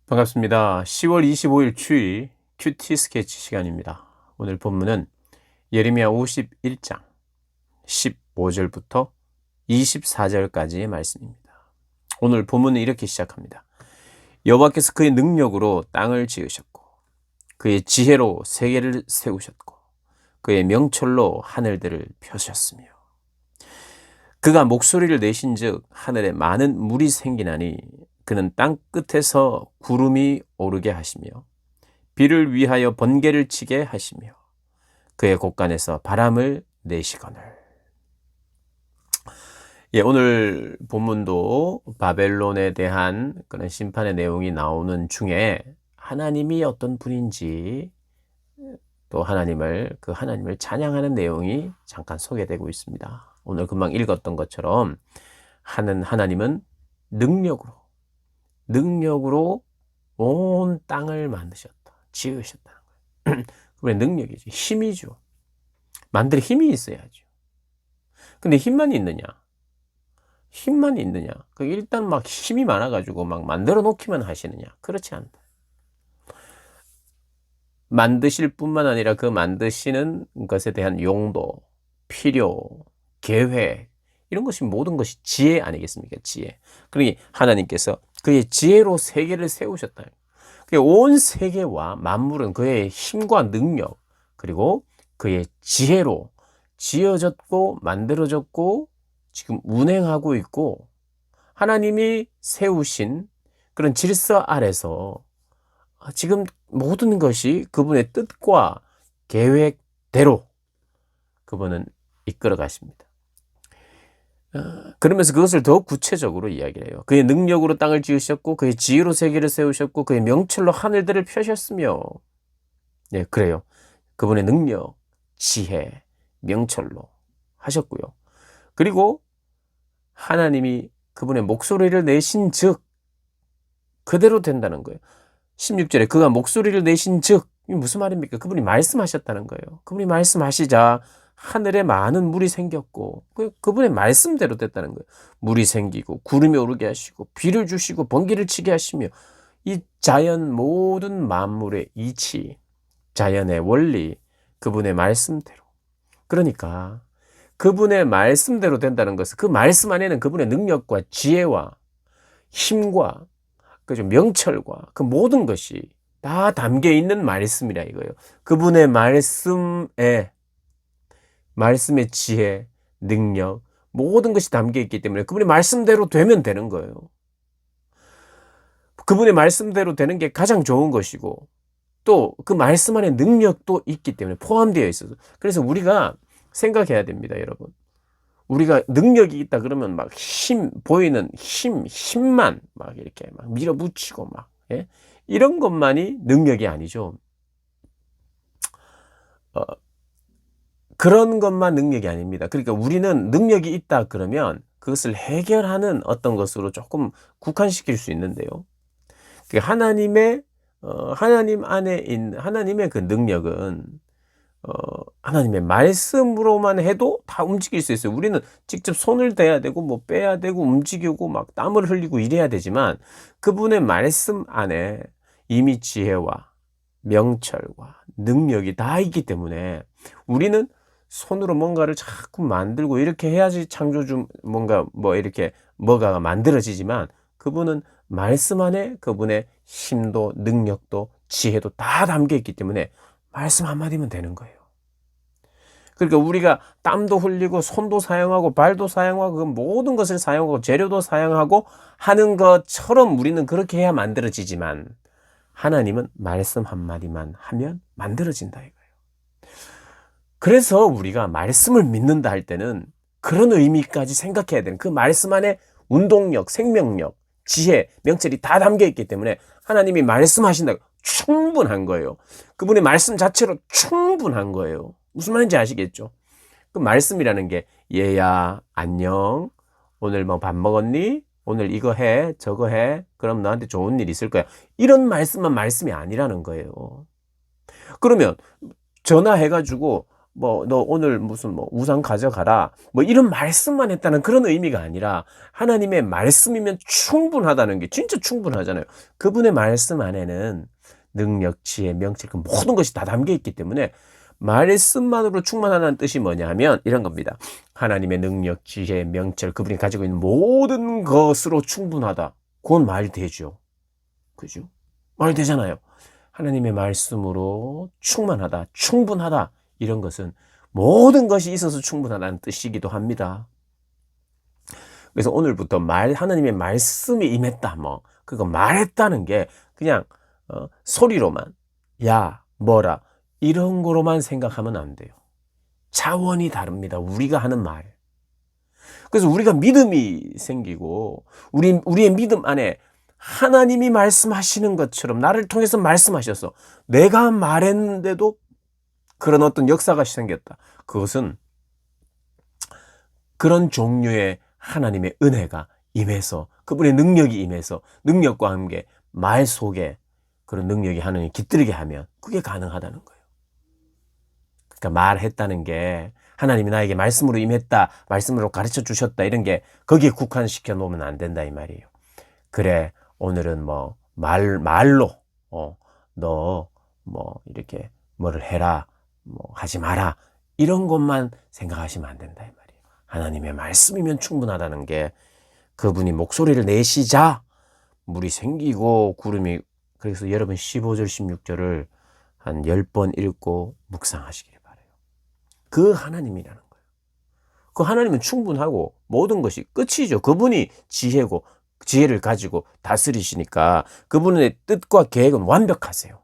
반갑습니다. 10월 25일 주일 큐티 스케치 시간입니다. 오늘 본문은 예레미야 51장 15절부터 24절까지의 말씀입니다. 오늘 본문은 이렇게 시작합니다. 여호와께서 그의 능력으로 땅을 지으셨고 그의 지혜로 세계를 세우셨고 그의 명철로 하늘들을 펴셨으며 그가 목소리를 내신즉 하늘에 많은 물이 생기나니 그는 땅 끝에서 구름이 오르게 하시며 비를 위하여 번개를 치게 하시며 그의 곳간에서 바람을 내시거늘. 오늘 본문도 바벨론에 대한 그런 심판의 내용이 나오는 중에 하나님이 어떤 분인지 또 그 하나님을 찬양하는 내용이 잠깐 소개되고 있습니다. 오늘 금방 읽었던 것처럼 하나님은 능력으로 온 땅을 만드셨다. 지으셨다는 거예요. 그분의 능력이죠. 힘이죠. 만들 힘이 있어야죠. 근데 힘만 있느냐? 일단 막 힘이 많아가지고 막 만들어 놓기만 하시느냐? 그렇지 않다. 만드실 뿐만 아니라 그 만드시는 것에 대한 용도, 필요, 계획, 이런 것이 모든 것이 지혜 아니겠습니까? 지혜. 그러니 하나님께서 그의 지혜로 세계를 세우셨다. 온 세계와 만물은 그의 힘과 능력 그리고 그의 지혜로 지어졌고 만들어졌고 지금 운행하고 있고 하나님이 세우신 그런 질서 아래서 지금 모든 것이 그분의 뜻과 계획대로 그분은 이끌어 가십니다. 그러면서 그것을 더욱 구체적으로 이야기를 해요. 그의 능력으로 땅을 지으셨고 그의 지혜로 세계를 세우셨고 그의 명철로 하늘들을 펴셨으며 그래요. 그분의 능력, 지혜, 명철로 하셨고요. 그리고 하나님이 그분의 목소리를 내신 즉 그대로 된다는 거예요. 16절에 그가 목소리를 내신 즉 이게 무슨 말입니까? 그분이 말씀하셨다는 거예요. 그분이 말씀하시자 하늘에 많은 물이 생겼고 그분의 말씀대로 됐다는 거예요. 물이 생기고 구름이 오르게 하시고 비를 주시고 번개를 치게 하시며 이 자연 모든 만물의 이치, 자연의 원리, 그분의 말씀대로. 그러니까 그분의 말씀대로 된다는 것은 그 말씀 안에는 그분의 능력과 지혜와 힘과 그죠 명철과 그 모든 것이 다 담겨 있는 말씀이라 이거예요. 그분의 말씀의 지혜, 능력, 모든 것이 담겨 있기 때문에 그분의 말씀대로 되면 되는 거예요. 그분의 말씀대로 되는 게 가장 좋은 것이고 또 그 말씀 안에 능력도 있기 때문에 포함되어 있어서 그래서 우리가 생각해야 됩니다, 여러분. 우리가 능력이 있다 그러면 막 보이는 힘만 막 이렇게 막 밀어붙이고 막, 이런 것만이 능력이 아니죠. 그런 것만 능력이 아닙니다. 그러니까 우리는 능력이 있다 그러면 그것을 해결하는 어떤 것으로 조금 국한시킬 수 있는데요. 하나님 안에 있는 하나님의 그 능력은 하나님의 말씀으로만 해도 다 움직일 수 있어요. 우리는 직접 손을 대야 되고 뭐 빼야 되고 움직이고 막 땀을 흘리고 이래야 되지만 그분의 말씀 안에 이미 지혜와 명철과 능력이 다 있기 때문에 우리는 손으로 뭔가를 자꾸 만들고 이렇게 해야지 뭐가 만들어지지만 그분은 말씀 안에 그분의 힘도 능력도 지혜도 다 담겨 있기 때문에 말씀 한마디면 되는 거예요. 그러니까 우리가 땀도 흘리고 손도 사용하고 발도 사용하고 그 모든 것을 사용하고 재료도 사용하고 하는 것처럼 우리는 그렇게 해야 만들어지지만 하나님은 말씀 한마디만 하면 만들어진다 이거예요. 그래서 우리가 말씀을 믿는다 할 때는 그런 의미까지 생각해야 되는 그 말씀 안에 운동력, 생명력, 지혜, 명철이 다 담겨 있기 때문에 하나님이 말씀하신다고 충분한 거예요. 그분의 말씀 자체로 충분한 거예요. 무슨 말인지 아시겠죠? 그 말씀이라는 게 얘야 안녕 오늘 뭐 밥 먹었니? 오늘 이거 해 저거 해 그럼 너한테 좋은 일 있을 거야. 이런 말씀만 말씀이 아니라는 거예요. 그러면 전화해가지고 너 오늘 무슨 우산 가져가라. 이런 말씀만 했다는 그런 의미가 아니라 하나님의 말씀이면 충분하다는 게 진짜 충분하잖아요. 그분의 말씀 안에는 능력, 지혜, 명철, 그 모든 것이 다 담겨 있기 때문에 말씀만으로 충만하다는 뜻이 뭐냐 하면 이런 겁니다. 하나님의 능력, 지혜, 명철, 그분이 가지고 있는 모든 것으로 충분하다. 그건 말이 되죠. 그죠? 말이 되잖아요. 하나님의 말씀으로 충만하다, 충분하다. 이런 것은 모든 것이 있어서 충분하다는 뜻이기도 합니다. 그래서 오늘부터 하나님의 말씀이 임했다. 그거 말했다는 게 그냥 소리로만 야, 뭐라 이런 거로만 생각하면 안 돼요. 차원이 다릅니다. 우리가 하는 말. 그래서 우리가 믿음이 생기고 우리의 믿음 안에 하나님이 말씀하시는 것처럼 나를 통해서 말씀하셔서 내가 말했는데도 그런 어떤 역사가 생겼다. 그것은 그런 종류의 하나님의 은혜가 임해서 그분의 능력이 임해서 능력과 함께 말 속에 그런 능력이 하나님이 깃들게 하면 그게 가능하다는 거예요. 그러니까 말했다는 게 하나님이 나에게 말씀으로 임했다, 말씀으로 가르쳐 주셨다 이런 게 거기에 국한시켜 놓으면 안 된다 이 말이에요. 그래 오늘은 말로 너 이렇게 뭐를 해라, 하지 마라 이런 것만 생각하시면 안 된다 이 말이에요. 하나님의 말씀이면 충분하다는 게 그분이 목소리를 내시자 물이 생기고 구름이 그래서 여러분 15절 16절을 한 10번 읽고 묵상하시길 바라요. 그 하나님이라는 거예요. 그 하나님은 충분하고 모든 것이 끝이죠. 그분이 지혜를 가지고 다스리시니까 그분의 뜻과 계획은 완벽하세요.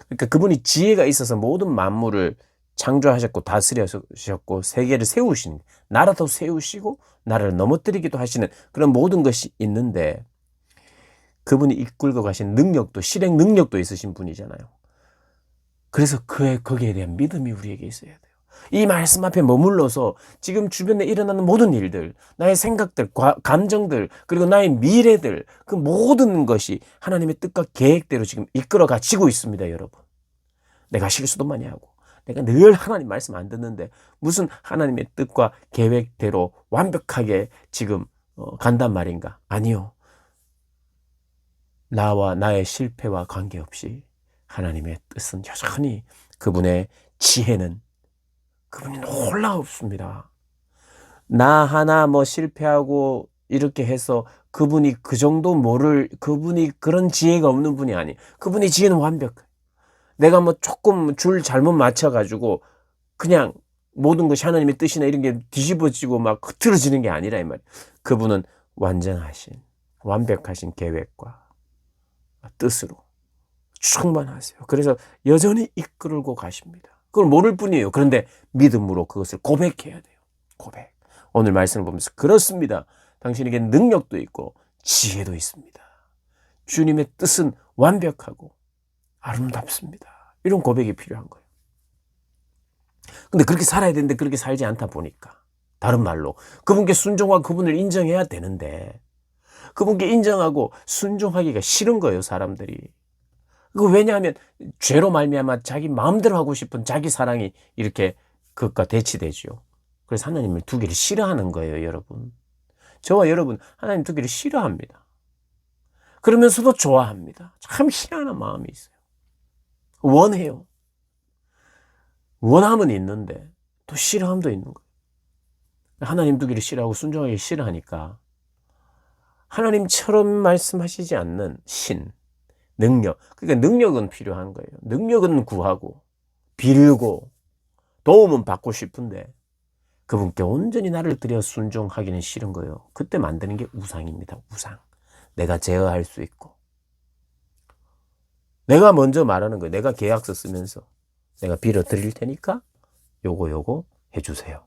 그러니까 그분이 지혜가 있어서 모든 만물을 창조하셨고 다스리셨고 세계를 세우신 나라도 세우시고 나라를 넘어뜨리기도 하시는 그런 모든 것이 있는데 그분이 이끌고 가신 능력도 실행 능력도 있으신 분이잖아요. 그래서 거기에 대한 믿음이 우리에게 있어야 돼요. 이 말씀 앞에 머물러서 지금 주변에 일어나는 모든 일들, 나의 생각들, 감정들, 그리고 나의 미래들, 그 모든 것이 하나님의 뜻과 계획대로 지금 이끌어 가지고 있습니다, 여러분. 내가 실수도 많이 하고, 내가 늘 하나님 말씀 안 듣는데 무슨 하나님의 뜻과 계획대로 완벽하게 지금 간단 말인가? 아니요. 나와 나의 실패와 관계없이 하나님의 뜻은 여전히 그분의 지혜는 그분이 놀라웠습니다. 나 하나 실패하고 이렇게 해서 그분이 그 정도 그분이 그런 지혜가 없는 분이 아니. 그분의 지혜는 완벽해. 내가 조금 줄 잘못 맞춰가지고 그냥 모든 것이 하나님의 뜻이나 이런 게 뒤집어지고 흐트러지는 게 아니라 이 말. 그분은 완벽하신 계획과 뜻으로 충만하세요. 그래서 여전히 이끌고 가십니다. 그걸 모를 뿐이에요. 그런데 믿음으로 그것을 고백해야 돼요. 고백. 오늘 말씀을 보면서 그렇습니다. 당신에게 능력도 있고 지혜도 있습니다. 주님의 뜻은 완벽하고 아름답습니다. 이런 고백이 필요한 거예요. 근데 그렇게 살아야 되는데 그렇게 살지 않다 보니까 다른 말로 그분께 순종하고 그분을 인정해야 되는데 그분께 인정하고 순종하기가 싫은 거예요, 사람들이. 왜냐하면 죄로 말미암아 자기 마음대로 하고 싶은 자기 사랑이 이렇게 그것과 대치되죠. 그래서 하나님을 두기를 싫어하는 거예요, 여러분. 저와 여러분 하나님 두기를 싫어합니다. 그러면서도 좋아합니다. 참 희한한 마음이 있어요. 원해요. 원함은 있는데 또 싫어함도 있는 거예요. 하나님 두기를 싫어하고 순종하기 싫어하니까 하나님처럼 말씀하시지 않는 능력. 그러니까 능력은 필요한 거예요. 능력은 구하고 빌고 도움은 받고 싶은데 그분께 온전히 나를 들여 순종하기는 싫은 거예요. 그때 만드는 게 우상입니다. 우상. 내가 제어할 수 있고 내가 먼저 말하는 거예요. 내가 계약서 쓰면서 내가 빌어 드릴 테니까 요거 해주세요.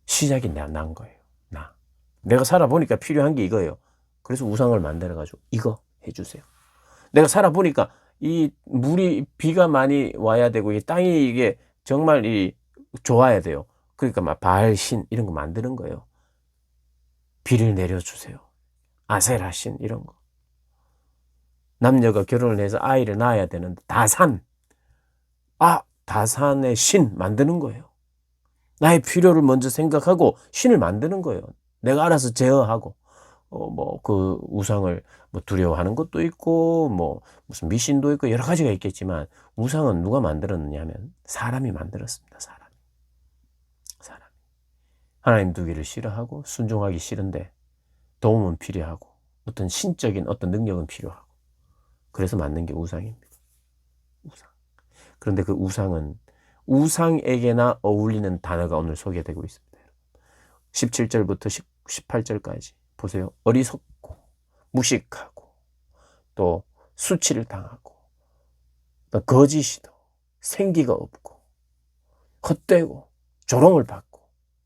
시작이 난 거예요. 내가 살아보니까 필요한 게 이거예요. 그래서 우상을 만들어가지고 이거 해주세요. 내가 살아보니까 비가 많이 와야 되고 이 땅이 이게 정말 좋아야 돼요. 그러니까 바알신 이런 거 만드는 거예요. 비를 내려주세요. 아세라신 이런 거. 남녀가 결혼을 해서 아이를 낳아야 되는데 다산. 다산의 신 만드는 거예요. 나의 필요를 먼저 생각하고 신을 만드는 거예요. 내가 알아서 제어하고 그 우상을 두려워하는 것도 있고 무슨 미신도 있고 여러 가지가 있겠지만 우상은 누가 만들었느냐 하면 사람이 만들었습니다. 사람이. 하나님 두기를 싫어하고 순종하기 싫은데 도움은 필요하고 어떤 신적인 어떤 능력은 필요하고 그래서 만든 게 우상입니다. 우상. 그런데 그 우상은 우상에게나 어울리는 단어가 오늘 소개되고 있습니다. 17절부터 18절까지 보세요. 어리석고 무식하고 또 수치를 당하고 또 거짓이도 생기가 없고 헛되고 조롱을 받고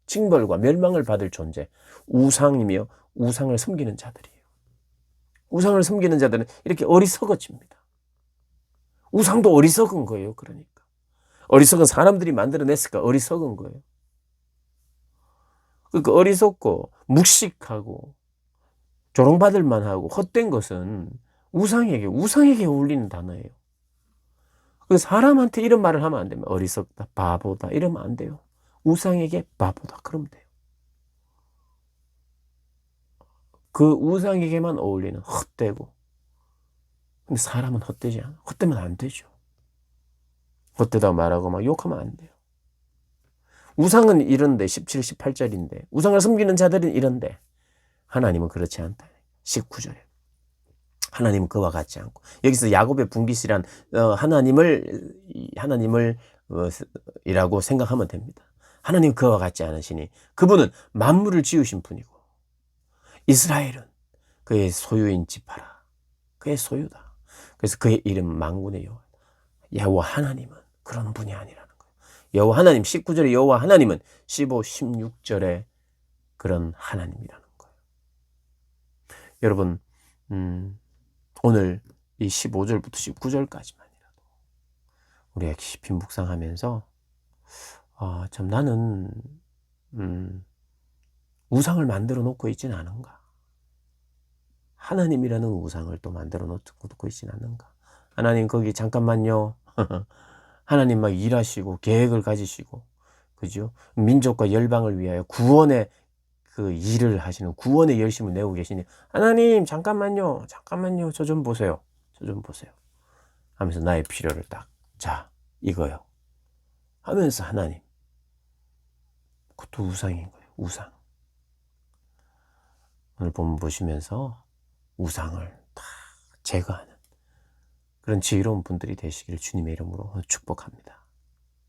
징벌과 멸망을 받을 존재 우상이며 우상을 섬기는 자들이에요. 우상을 섬기는 자들은 이렇게 어리석어집니다. 우상도 어리석은 거예요. 그러니까 어리석은 사람들이 만들어냈을까 어리석은 거예요. 그러니까 어리석고 묵식하고 조롱받을 만하고 헛된 것은 우상에게 어울리는 단어예요. 그 사람한테 이런 말을 하면 안 됩니다. 어리석다, 바보다 이러면 안 돼요. 우상에게 바보다 그러면 돼요. 그 우상에게만 어울리는 헛되고 근데 사람은 헛되지 않아. 헛되면 안 되죠. 헛되다고 말하고 막 욕하면 안 돼요. 우상은 이런데 17, 18절인데 우상을 섬기는 자들은 이런데 하나님은 그렇지 않다. 19절에 하나님은 그와 같지 않고 여기서 야곱의 분깃이란 하나님을 이라고 생각하면 됩니다. 하나님은 그와 같지 않으시니 그분은 만물을 지으신 분이고 이스라엘은 그의 소유인 지파라. 그의 소유다. 그래서 그의 이름 만군의 여호와. 여호와 하나님은 그런 분이 아니라는 거예요. 여호와 하나님 19절에 여호와 하나님은 15, 16절에 그런 하나님이라는 거예요. 여러분 오늘 이 15절부터 19절까지만이라도 우리가 깊이 묵상하면서 참 나는 우상을 만들어 놓고 있진 않은가? 하나님이라는 우상을 또 만들어 놓고 있진 않는가? 하나님 거기 잠깐만요. 하나님 막 일하시고 계획을 가지시고 그죠? 민족과 열방을 위하여 구원의 그 일을 하시는 구원의 열심을 내고 계시니 하나님 잠깐만요. 저 좀 보세요. 하면서 나의 필요를 자 이거요. 하면서 하나님 그것도 우상인 거예요. 우상. 오늘 본문 보시면서 우상을 다 제거하는 그런 지혜로운 분들이 되시기를 주님의 이름으로 축복합니다.